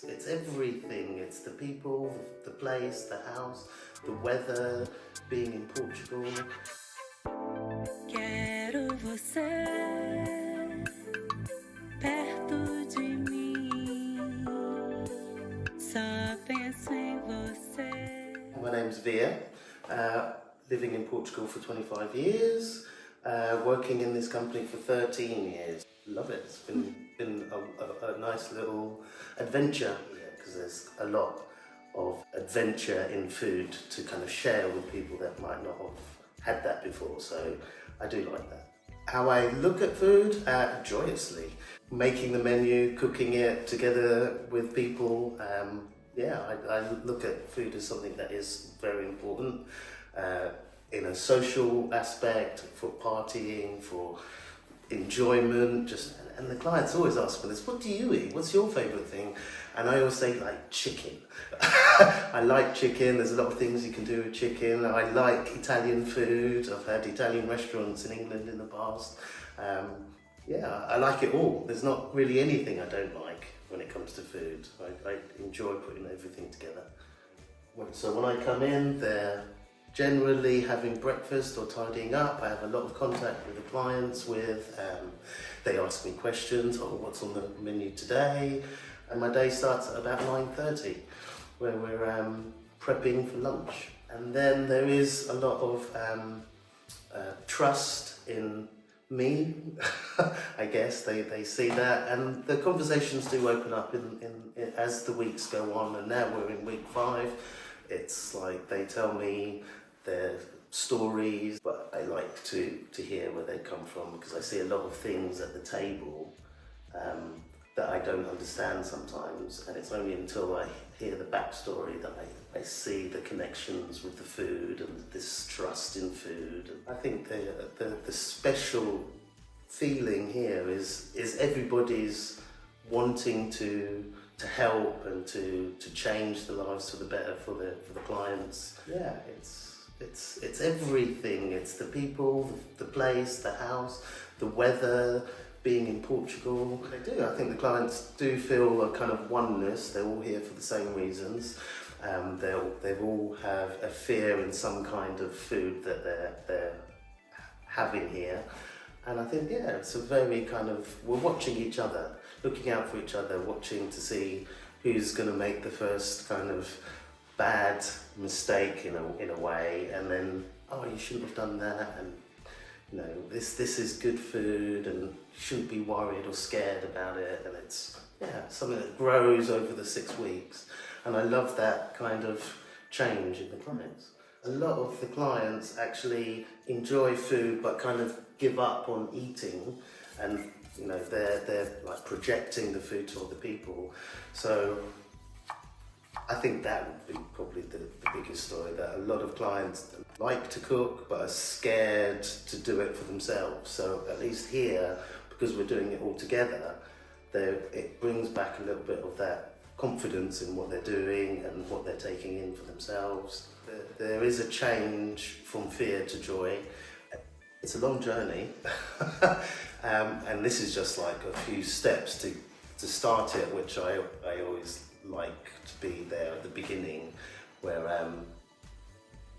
It's everything. It's the people, the place, the house, the weather, being in Portugal. Quero você perto de mim. Só penso em você. My name's Vere, living in Portugal for 25 years, working in this company for 13 years. Love it. It's been a nice little adventure because there's a lot of adventure in food to kind of share with people that might not have had that before, so I do like that. How I look at food, joyously. Making the menu, cooking it together with people. I look at food as something that is very important in a social aspect, for partying, for enjoyment, and the clients always ask me this, what do you eat? What's your favourite thing? And I always say, like, chicken. I like chicken. There's a lot of things you can do with chicken. I like Italian food. I've had Italian restaurants in England in the past. I like it all. There's not really anything I don't like when it comes to food. I enjoy putting everything together. So when I come in, they're generally having breakfast or tidying up. I have a lot of contact with the clients they ask me questions, what's on the menu today? And my day starts at about 9:30, where we're prepping for lunch. And then there is a lot of trust in me, I guess. They see that, and the conversations do open up in as the weeks go on, and now we're in week 5. It's like they tell me their stories, but I like to hear where they come from, because I see a lot of things at the table that I don't understand sometimes, and it's only until I hear the backstory that I see the connections with the food and this trust in food. I think the special feeling here is everybody's wanting to help and to change the lives for the better for the clients. Yeah, it's everything. It's the people, the place, the house, the weather, being in Portugal. They do. I think the clients do feel a kind of oneness. They're all here for the same reasons. They all have a fear in some kind of food that they're having here. And I think, it's a very kind of, we're watching each other, looking out for each other, watching to see who's going to make the first kind of bad mistake in a way, and then, you shouldn't have done that, and this is good food, and you shouldn't be worried or scared about it. And it's something that grows over the 6 weeks, and I love that kind of change in the clients. A lot of the clients actually enjoy food but kind of give up on eating, and they're like projecting the food to other people. So I think that would be probably the biggest story, that a lot of clients like to cook but are scared to do it for themselves. So at least here, because we're doing it all together, it brings back a little bit of that confidence in what they're doing and what they're taking in for themselves. There is a change from fear to joy. It's a long journey, and this is just like a few steps to start it, which I always like to be there at the beginning, where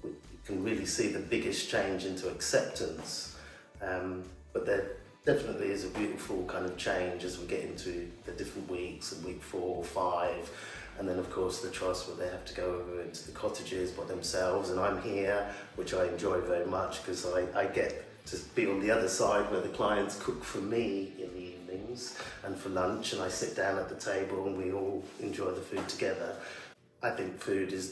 you can really see the biggest change into acceptance. But there definitely is a beautiful kind of change as we get into the different weeks, in week 4 or 5. And then of course the trust where they have to go over into the cottages by themselves, and I'm here, which I enjoy very much, because I get to be on the other side where the clients cook for me in the evenings and for lunch, and I sit down at the table and we all enjoy the food together. I think food is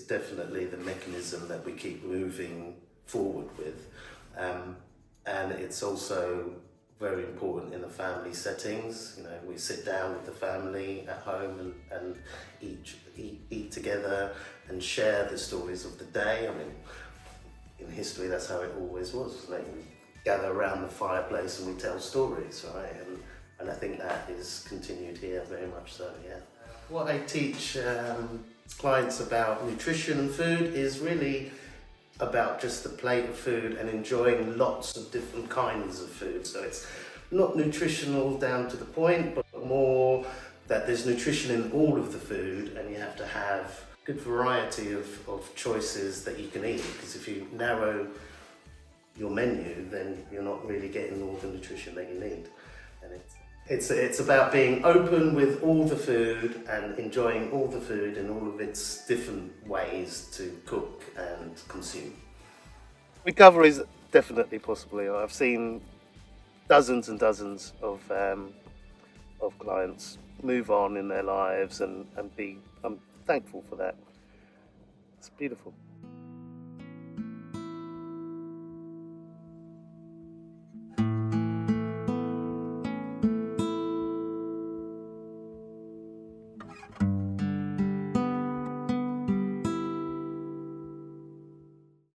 definitely the mechanism that we keep moving forward with, and it's also very important in the family settings. We sit down with the family at home and eat together and share the stories of the day. I mean, in history, that's how it always was, wasn't it? We gather around the fireplace and we tell stories, right? And I think that is continued here very much so, yeah. What I teach clients about nutrition and food is really about just the plate of food and enjoying lots of different kinds of food. So it's not nutritional down to the point, but more that there's nutrition in all of the food, and you have to have good variety of choices that you can eat, because if you narrow your menu, then you're not really getting all the nutrition that you need. And it's about being open with all the food and enjoying all the food in all of its different ways to cook and consume. Recovery is definitely possible. I've seen dozens and dozens of clients move on in their lives and I'm thankful for that. It's beautiful.